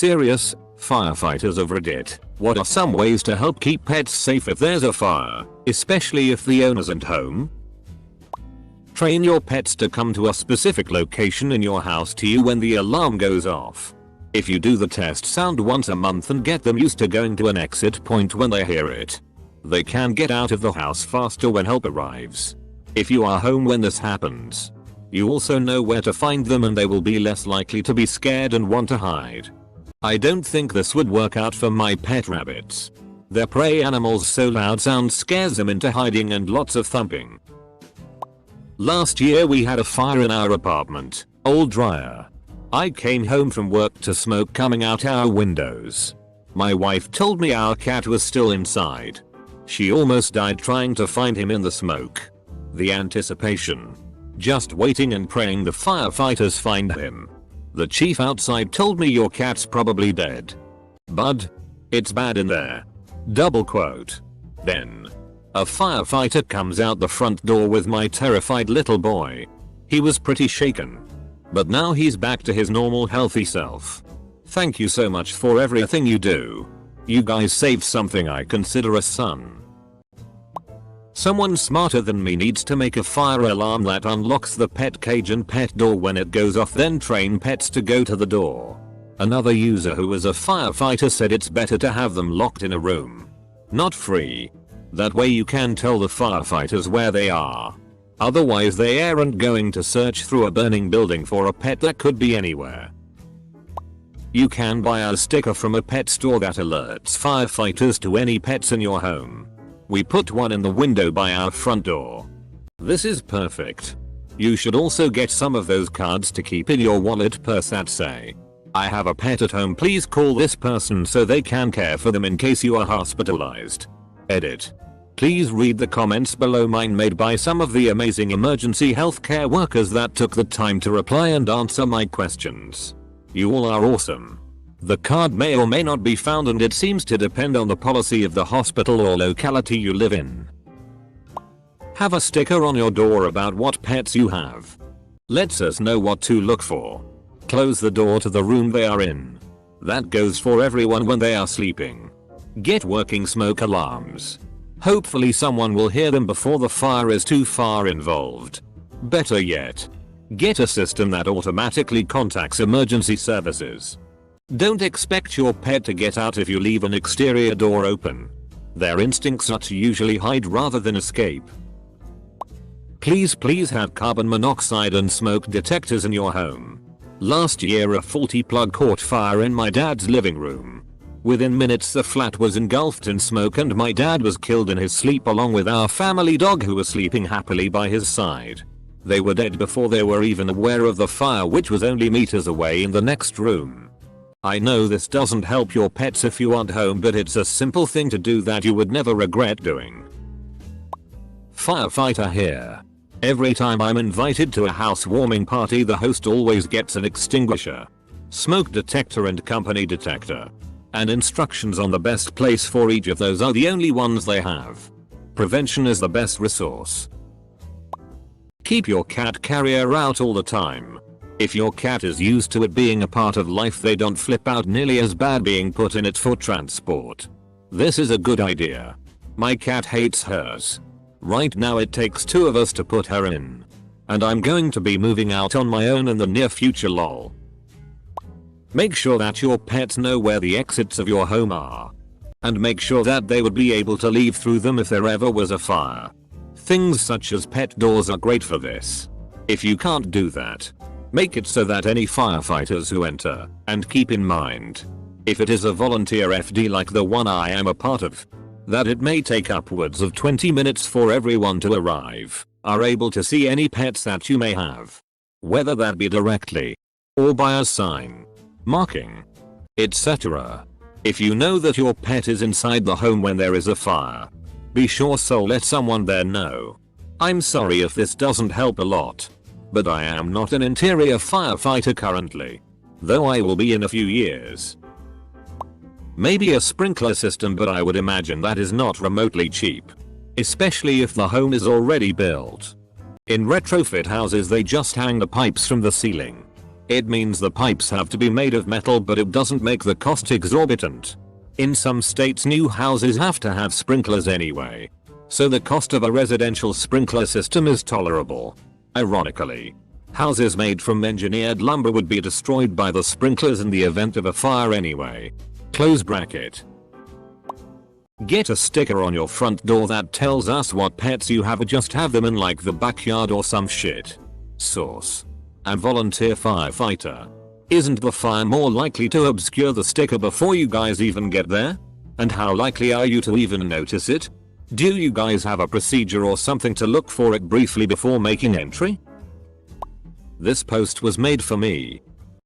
serious, firefighters of Reddit, what are some ways to help keep pets safe if there's a fire, especially if the owner isn't home? Train your pets to come to a specific location in your house to you when the alarm goes off. If you do the test sound once a month and get them used to going to an exit point when they hear it, they can get out of the house faster when help arrives. If you are home when this happens, you also know where to find them and they will be less likely to be scared and want to hide. I don't think this would work out for my pet rabbits. Their prey animals' so loud sound scares them into hiding and lots of thumping. Last year we had a fire in our apartment, old dryer. I came home from work to smoke coming out our windows. My wife told me our cat was still inside. She almost died trying to find him in the smoke. The anticipation. Just waiting and praying the firefighters find him. The chief outside told me your cat's probably dead. Bud, it's bad in there. Double quote. Then a firefighter comes out the front door with my terrified little boy. He was pretty shaken. But now he's back to his normal healthy self. Thank you so much for everything you do. You guys saved something I consider a son. Someone smarter than me needs to make a fire alarm that unlocks the pet cage and pet door when it goes off, then train pets to go to the door. Another user who is a firefighter said it's better to have them locked in a room. Not free. That way you can tell the firefighters where they are. Otherwise they aren't going to search through a burning building for a pet that could be anywhere. You can buy a sticker from a pet store that alerts firefighters to any pets in your home. We put one in the window by our front door. This is perfect. You should also get some of those cards to keep in your wallet purse that say, "I have a pet at home, please call this person," so they can care for them in case you are hospitalized. Edit. Please read the comments below, mine made by some of the amazing emergency healthcare workers that took the time to reply and answer my questions. You all are awesome. The card may or may not be found and it seems to depend on the policy of the hospital or locality you live in. Have a sticker on your door about what pets you have. Lets us know what to look for. Close the door to the room they are in. That goes for everyone when they are sleeping. Get working smoke alarms. Hopefully someone will hear them before the fire is too far involved. Better yet, get a system that automatically contacts emergency services. Don't expect your pet to get out if you leave an exterior door open. Their instincts are to usually hide rather than escape. Please have carbon monoxide and smoke detectors in your home. Last year a faulty plug caught fire in my dad's living room. Within minutes the flat was engulfed in smoke and my dad was killed in his sleep along with our family dog who was sleeping happily by his side. They were dead before they were even aware of the fire, which was only meters away in the next room. I know this doesn't help your pets if you aren't home, but it's a simple thing to do that you would never regret doing. Firefighter here. Every time I'm invited to a housewarming party the host always gets an extinguisher, smoke detector and company detector. And instructions on the best place for each of those are the only ones they have. Prevention is the best resource. Keep your cat carrier out all the time. If your cat is used to it being a part of life, they don't flip out nearly as bad being put in it for transport. This is a good idea. My cat hates hers. Right now it takes 2 of us to put her in. And I'm going to be moving out on my own in the near future, lol. Make sure that your pets know where the exits of your home are. And make sure that they would be able to leave through them if there ever was a fire. Things such as pet doors are great for this. If you can't do that, make it so that any firefighters who enter, and keep in mind, if it is a volunteer FD like the one I am a part of, that it may take upwards of 20 minutes for everyone to arrive, are able to see any pets that you may have. Whether that be directly, or by a sign, marking, etc. If you know that your pet is inside the home when there is a fire, be sure so let someone there know. I'm sorry if this doesn't help a lot, but I am not an interior firefighter currently, though I will be in a few years. Maybe a sprinkler system, but I would imagine that is not remotely cheap, especially if the home is already built. In retrofit houses they just hang the pipes from the ceiling. It means the pipes have to be made of metal, but it doesn't make the cost exorbitant. In some states new houses have to have sprinklers anyway, so the cost of a residential sprinkler system is tolerable. Ironically, houses made from engineered lumber would be destroyed by the sprinklers in the event of a fire anyway. Close bracket. Get a sticker on your front door that tells us what pets you have, or just have them in like the backyard or some shit. Source: a volunteer firefighter. Isn't the fire more likely to obscure the sticker before you guys even get there? And how likely are you to even notice it? Do you guys have a procedure or something to look for it briefly before making entry? This post was made for me.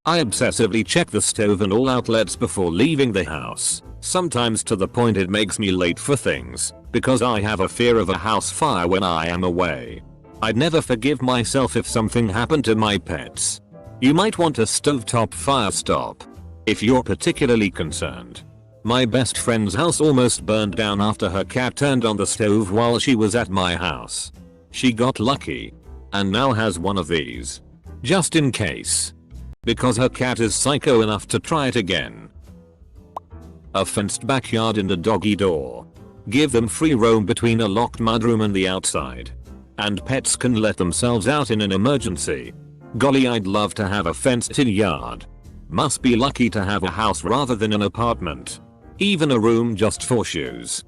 I obsessively check the stove and all outlets before leaving the house, sometimes to the point it makes me late for things, because I have a fear of a house fire when I am away. I'd never forgive myself if something happened to my pets. You might want a stovetop fire stop if you're particularly concerned. My best friend's house almost burned down after her cat turned on the stove while she was at my house. She got lucky and now has one of these, just in case, because her cat is psycho enough to try it again. A fenced backyard and a doggy door. Give them free roam between a locked mudroom and the outside, and pets can let themselves out in an emergency. Golly, I'd love to have a fenced-in yard. Must be lucky to have a house rather than an apartment. Even a room just for shoes.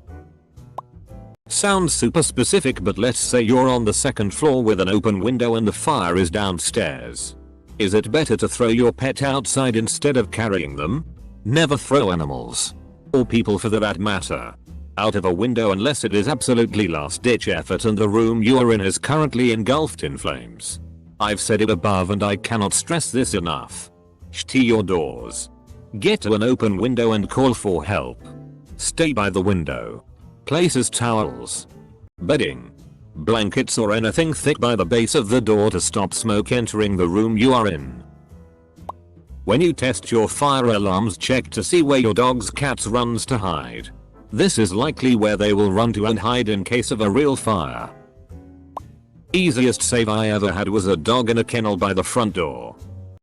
Sounds super specific, but let's say you're on the second floor with an open window and the fire is downstairs. Is it better to throw your pet outside instead of carrying them? Never throw animals, or people for that matter, out of a window unless it is absolutely last-ditch effort and the room you are in is currently engulfed in flames. I've said it above and I cannot stress this enough. Shut your doors. Get to an open window and call for help. Stay by the window. Places towels, bedding, blankets or anything thick by the base of the door to stop smoke entering the room you are in. When you test your fire alarms, check to see where your dog's cat runs to hide. This is likely where they will run to and hide in case of a real fire. Easiest save I ever had was a dog in a kennel by the front door.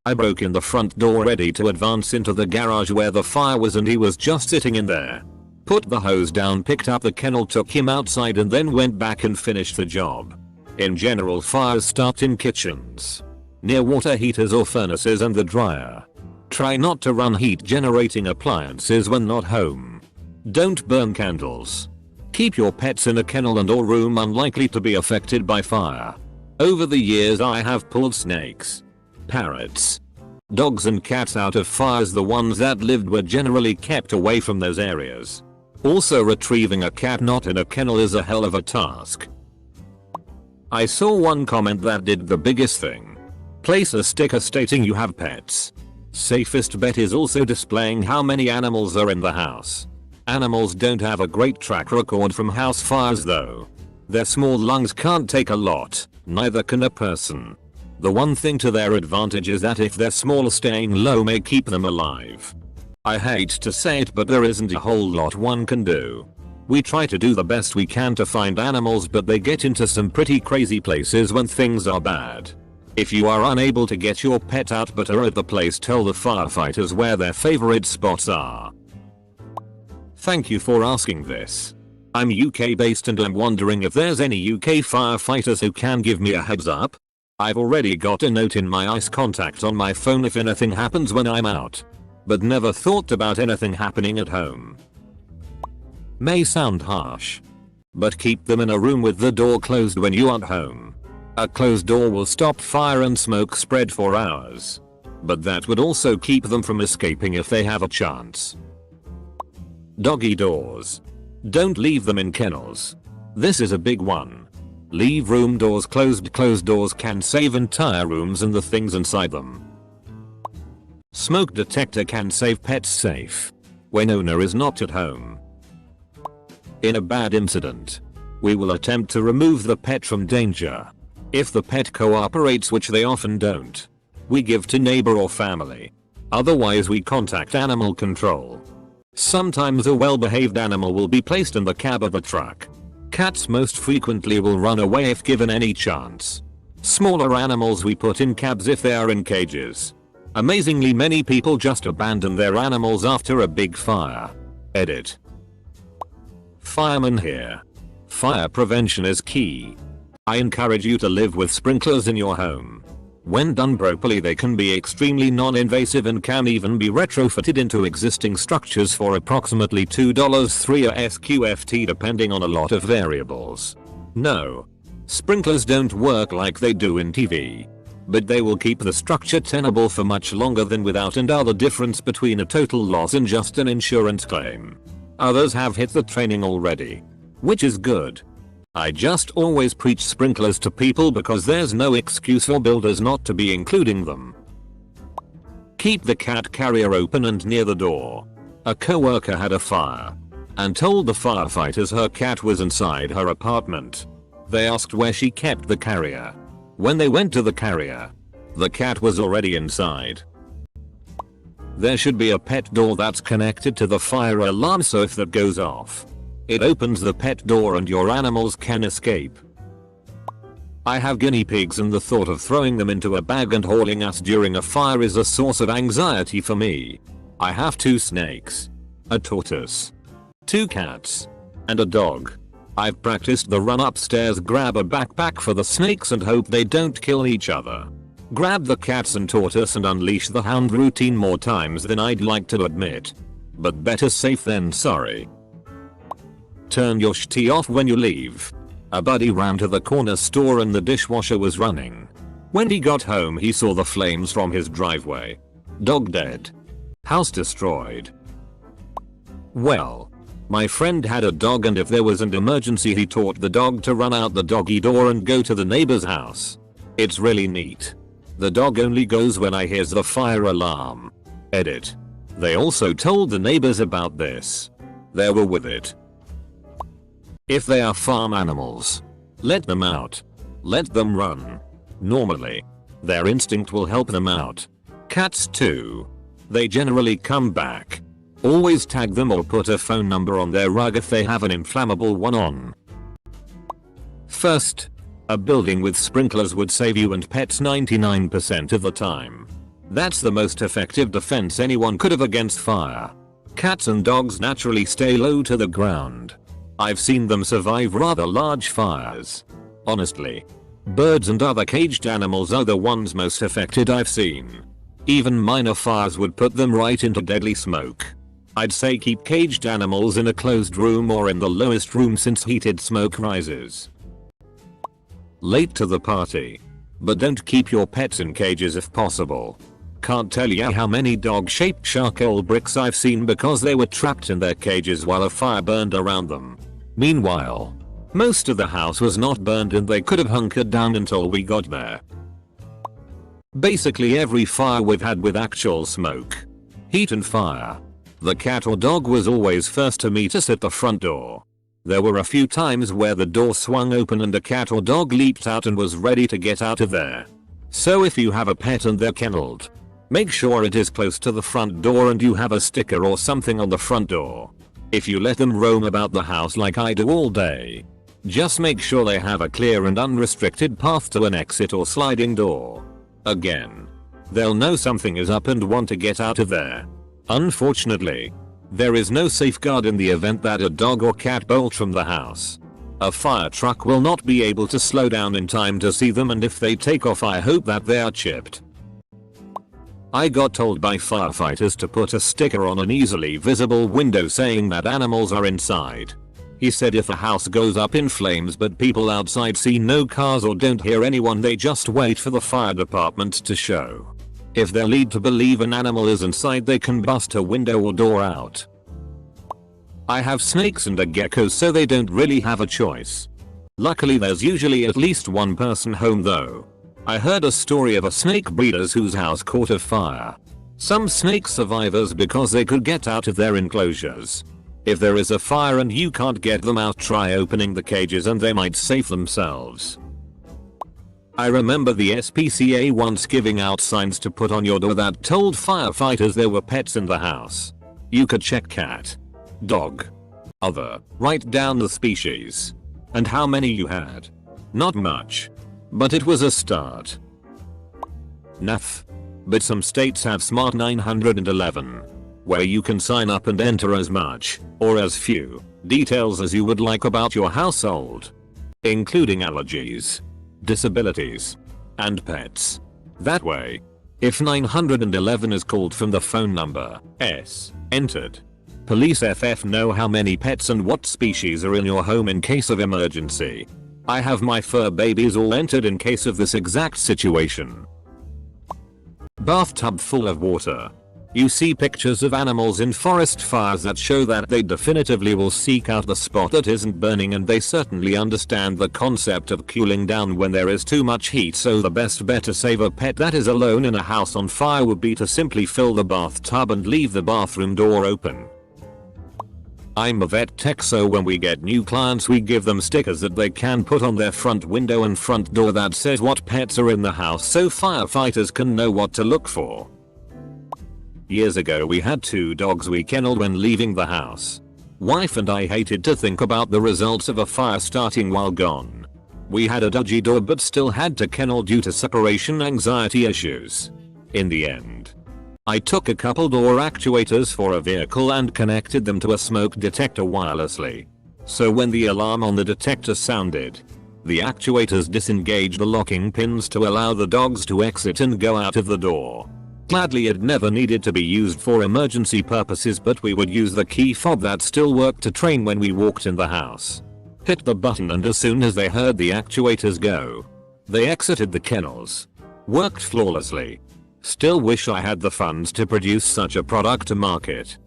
I broke in the front door ready to advance into the garage where the fire was and he was just sitting in there. Put the hose down, picked up the kennel, took him outside and then went back and finished the job. In general, fires start in kitchens, near water heaters or furnaces and the dryer. Try not to run heat generating appliances when not home. Don't burn candles. Keep your pets in a kennel and or room unlikely to be affected by fire. Over the years I have pulled snakes, parrots, dogs and cats out of fires. The ones that lived were generally kept away from those areas. Also, retrieving a cat not in a kennel is a hell of a task. I saw one comment that did the biggest thing. Place a sticker stating you have pets. Safest bet is also displaying how many animals are in the house. Animals don't have a great track record from house fires though. Their small lungs can't take a lot, neither can a person. The one thing to their advantage is that if they're small, staying low may keep them alive. I hate to say it, but there isn't a whole lot one can do. We try to do the best we can to find animals, but they get into some pretty crazy places when things are bad. If you are unable to get your pet out but are at the place, tell the firefighters where their favorite spots are. Thank you for asking this. I'm UK based and I'm wondering if there's any UK firefighters who can give me a heads up. I've already got a note in my ice contact on my phone if anything happens when I'm out, but never thought about anything happening at home. May sound harsh, but keep them in a room with the door closed when you aren't home. A closed door will stop fire and smoke spread for hours, but that would also keep them from escaping if they have a chance. Doggy doors. Don't leave them in kennels. This is a big one. Leave room doors closed. Closed doors can save entire rooms and the things inside them. Smoke detector can save pets safe when owner is not at home. In a bad incident, we will attempt to remove the pet from danger. If the pet cooperates, which they often don't, we give to neighbor or family. Otherwise we contact animal control. Sometimes a well-behaved animal will be placed in the cab of the truck. Cats most frequently will run away if given any chance. Smaller animals we put in cabs if they are in cages. Amazingly many people just abandon their animals after a big fire. Edit. Fireman here. Fire prevention is key. I encourage you to live with sprinklers in your home. When done properly, they can be extremely non-invasive and can even be retrofitted into existing structures for approximately $2.3 a SQFT depending on a lot of variables. No. Sprinklers don't work like they do in TV. But they will keep the structure tenable for much longer than without, and are the difference between a total loss and just an insurance claim. Others have hit the training already. Which is good. I just always preach sprinklers to people because there's no excuse for builders not to be including them. Keep the cat carrier open and near the door. A coworker had a fire and told the firefighters her cat was inside her apartment. They asked where she kept the carrier. When they went to the carrier, the cat was already inside. There should be a pet door that's connected to the fire alarm, so if that goes off, it opens the pet door and your animals can escape. I have guinea pigs, and the thought of throwing them into a bag and hauling us during a fire is a source of anxiety for me. I have 2 snakes, a tortoise, 2 cats, and a dog. I've practiced the run upstairs, grab a backpack for the snakes and hope they don't kill each other. Grab the cats and tortoise and unleash the hound routine more times than I'd like to admit. But better safe than sorry. Turn your shitty off when you leave. A buddy ran to the corner store and the dishwasher was running. When he got home, he saw the flames from his driveway. Dog dead. House destroyed. Well, my friend had a dog, and if there was an emergency he taught the dog to run out the doggy door and go to the neighbor's house. It's really neat. The dog only goes when I hears the fire alarm. Edit. They also told the neighbors about this. They were with it. If they are farm animals, let them out. Let them run. Normally, their instinct will help them out. Cats too. They generally come back. Always tag them or put a phone number on their rug if they have an inflammable one on. First, a building with sprinklers would save you and pets 99% of the time. That's the most effective defense anyone could have against fire. Cats and dogs naturally stay low to the ground. I've seen them survive rather large fires. Honestly, birds and other caged animals are the ones most affected I've seen. Even minor fires would put them right into deadly smoke. I'd say keep caged animals in a closed room or in the lowest room, since heated smoke rises. Late to the party. But don't keep your pets in cages if possible. Can't tell ya how many dog-shaped charcoal bricks I've seen because they were trapped in their cages while a fire burned around them. Meanwhile, most of the house was not burned and they could have hunkered down until we got there. Basically every fire we've had with actual smoke, heat and fire, the cat or dog was always first to meet us at the front door. There were a few times where the door swung open and a cat or dog leaped out and was ready to get out of there. So if you have a pet and they're kenneled, make sure it is close to the front door and you have a sticker or something on the front door. If you let them roam about the house like I do all day, just make sure they have a clear and unrestricted path to an exit or sliding door. Again, they'll know something is up and want to get out of there. Unfortunately, there is no safeguard in the event that a dog or cat bolt from the house. A fire truck will not be able to slow down in time to see them, and if they take off, I hope that they are chipped. I got told by firefighters to put a sticker on an easily visible window saying that animals are inside. He said if a house goes up in flames but people outside see no cars or don't hear anyone, they just wait for the fire department to show. If they're led to believe an animal is inside, they can bust a window or door out. I have snakes and a gecko, so they don't really have a choice. Luckily there's usually at least one person home though. I heard a story of a snake breeders whose house caught a fire. Some snake survivors because they could get out of their enclosures. If there is a fire and you can't get them out, try opening the cages and they might save themselves. I remember the SPCA once giving out signs to put on your door that told firefighters there were pets in the house. You could check cat, dog, other, write down the species, and how many you had. Not much, but it was a start. Nath. But some states have Smart 911, where you can sign up and enter as much, or as few, details as you would like about your household, including allergies, disabilities, and pets. That way, if 911 is called from the phone number S entered, police FF know how many pets and what species are in your home in case of emergency. I have my fur babies all entered in case of this exact situation. Bathtub full of water. You see pictures of animals in forest fires that show that they definitively will seek out the spot that isn't burning, and they certainly understand the concept of cooling down when there is too much heat, so the best bet to save a pet that is alone in a house on fire would be to simply fill the bathtub and leave the bathroom door open. I'm a vet tech, so when we get new clients we give them stickers that they can put on their front window and front door that says what pets are in the house so firefighters can know what to look for. Years ago we had 2 dogs we kenneled when leaving the house. Wife and I hated to think about the results of a fire starting while gone. We had a dodgy dog but still had to kennel due to separation anxiety issues. In the end, I took a couple door actuators for a vehicle and connected them to a smoke detector wirelessly. So when the alarm on the detector sounded, the actuators disengaged the locking pins to allow the dogs to exit and go out of the door. Gladly it never needed to be used for emergency purposes, but we would use the key fob that still worked to train when we walked in the house. Hit the button and as soon as they heard the actuators go, they exited the kennels. Worked flawlessly. Still wish I had the funds to produce such a product to market.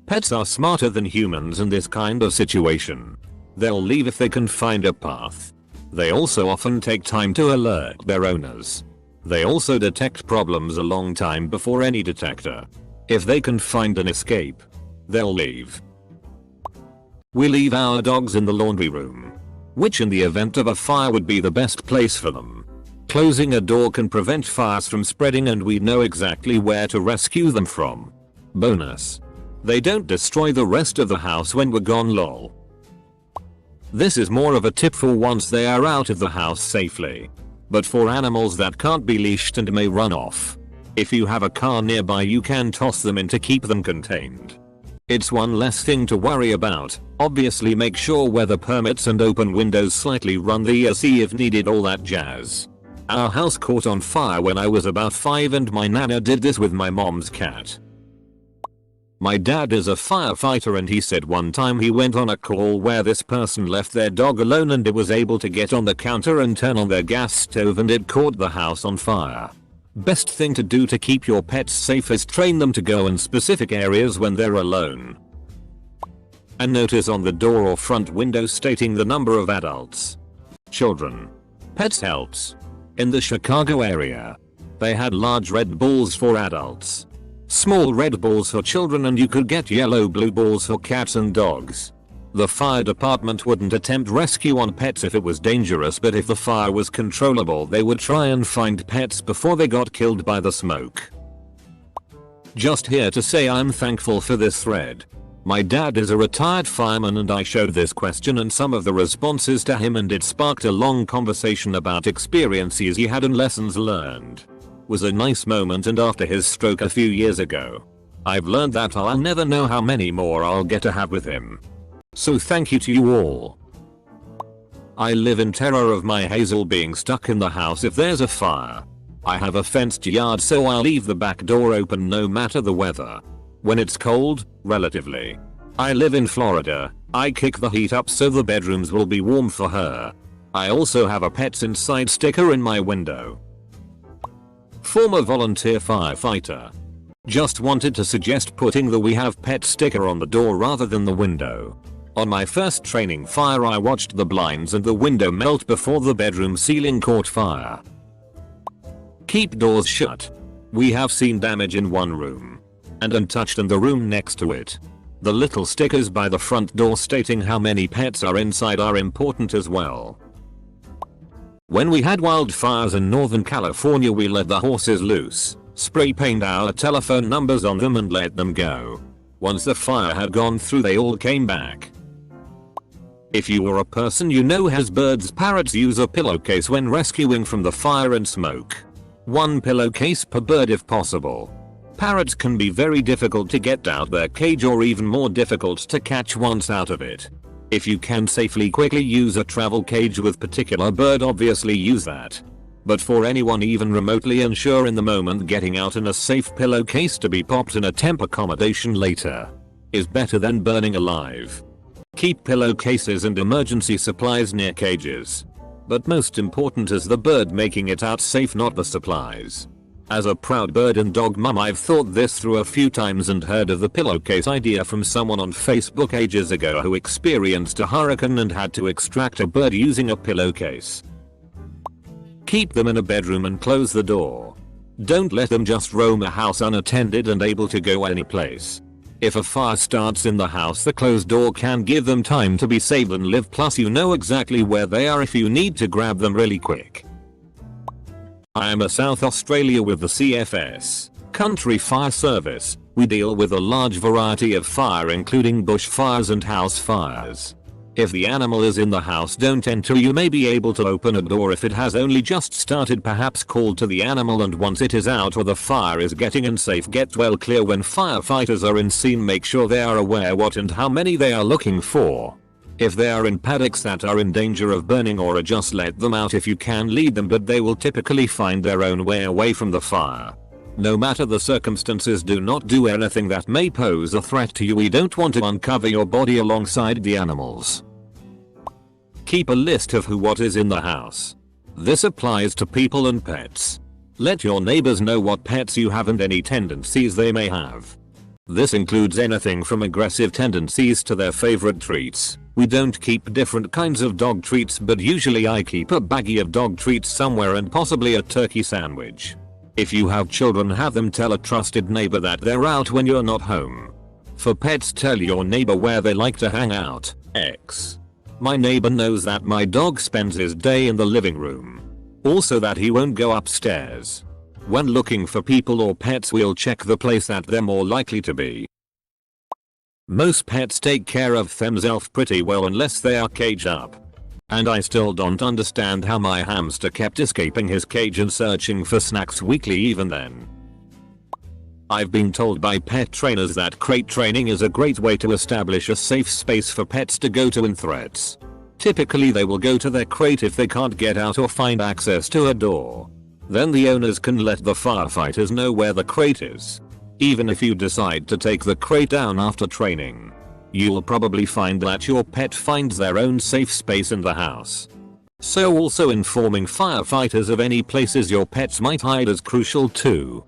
Pets are smarter than humans in this kind of situation. They'll leave if they can find a path. They also often take time to alert their owners. They also detect problems a long time before any detector. If they can find an escape, they'll leave. We leave our dogs in the laundry room, which in the event of a fire would be the best place for them. Closing a door can prevent fires from spreading and we know exactly where to rescue them from. Bonus: they don't destroy the rest of the house when we're gone, lol. This is more of a tip for once they are out of the house safely. But for animals that can't be leashed and may run off, if you have a car nearby you can toss them in to keep them contained. It's one less thing to worry about. Obviously make sure weather permits and open windows slightly, run the AC if needed, all that jazz. Our house caught on fire when I was about 5 and my nana did this with my mom's cat. My dad is a firefighter and he said one time he went on a call where this person left their dog alone and it was able to get on the counter and turn on their gas stove and it caught the house on fire. Best thing to do to keep your pets safe is train them to go in specific areas when they're alone. A notice on the door or front window stating the number of adults, children, pets helps. In the Chicago area, they had large red balls for adults, small red balls for children, and you could get yellow blue balls for cats and dogs. The fire department wouldn't attempt rescue on pets if it was dangerous, but if the fire was controllable they would try and find pets before they got killed by the smoke. Just here to say I'm thankful for this thread. My dad is a retired fireman and I showed this question and some of the responses to him and it sparked a long conversation about experiences he had and lessons learned. Was a nice moment, and after his stroke a few years ago, I've learned that I'll never know how many more I'll get to have with him. So thank you to you all. I live in terror of my Hazel being stuck in the house if there's a fire. I have a fenced yard so I'll leave the back door open no matter the weather. When it's cold, relatively. I live in Florida. I kick the heat up so the bedrooms will be warm for her. I also have a pets inside sticker in my window. Former volunteer firefighter. Just wanted to suggest putting the "We Have Pets" sticker on the door rather than the window. On my first training fire I watched the blinds and the window melt before the bedroom ceiling caught fire. Keep doors shut. We have seen damage in one room and untouched in the room next to it. The little stickers by the front door stating how many pets are inside are important as well. When we had wildfires in Northern California we let the horses loose, spray paint our telephone numbers on them and let them go. Once the fire had gone through they all came back. If you or a person you know has birds, parrots, use a pillowcase when rescuing from the fire and smoke. One pillowcase per bird if possible. Parrots can be very difficult to get out their cage or even more difficult to catch once out of it. If you can safely quickly use a travel cage with particular bird, obviously use that. But for anyone even remotely unsure in the moment, getting out in a safe pillowcase to be popped in a temp accommodation later is better than burning alive. Keep pillowcases and emergency supplies near cages. But most important is the bird making it out safe, not the supplies. As a proud bird and dog mum, I've thought this through a few times and heard of the pillowcase idea from someone on Facebook ages ago who experienced a hurricane and had to extract a bird using a pillowcase. Keep them in a bedroom and close the door. Don't let them just roam a house unattended and able to go any place. If a fire starts in the house, the closed door can give them time to be saved and live, plus you know exactly where they are if you need to grab them really quick. I am a South Australia with the CFS, Country Fire Service. We deal with a large variety of fire including bushfires and house fires. If the animal is in the house, don't enter. You may be able to open a door if it has only just started, perhaps call to the animal, and once it is out or the fire is getting unsafe, get well clear. When firefighters are in scene, make sure they are aware what and how many they are looking for. If they are in paddocks that are in danger of burning or just let them out if you can, lead them, but they will typically find their own way away from the fire. No matter the circumstances, do not do anything that may pose a threat to you. We don't want to uncover your body alongside the animals. Keep a list of what is in the house. This applies to people and pets. Let your neighbors know what pets you have and any tendencies they may have. This includes anything from aggressive tendencies to their favorite treats. We don't keep different kinds of dog treats, but usually I keep a baggie of dog treats somewhere and possibly a turkey sandwich. If you have children, have them tell a trusted neighbor that they're out when you're not home. For pets, tell your neighbor where they like to hang out. My neighbor knows that my dog spends his day in the living room. Also that he won't go upstairs. When looking for people or pets, we'll check the place that they're more likely to be. Most pets take care of themselves pretty well unless they are caged up. And I still don't understand how my hamster kept escaping his cage and searching for snacks weekly even then. I've been told by pet trainers that crate training is a great way to establish a safe space for pets to go to in threats. Typically they will go to their crate if they can't get out or find access to a door. Then the owners can let the firefighters know where the crate is. Even if you decide to take the crate down after training, you'll probably find that your pet finds their own safe space in the house. So also informing firefighters of any places your pets might hide is crucial too.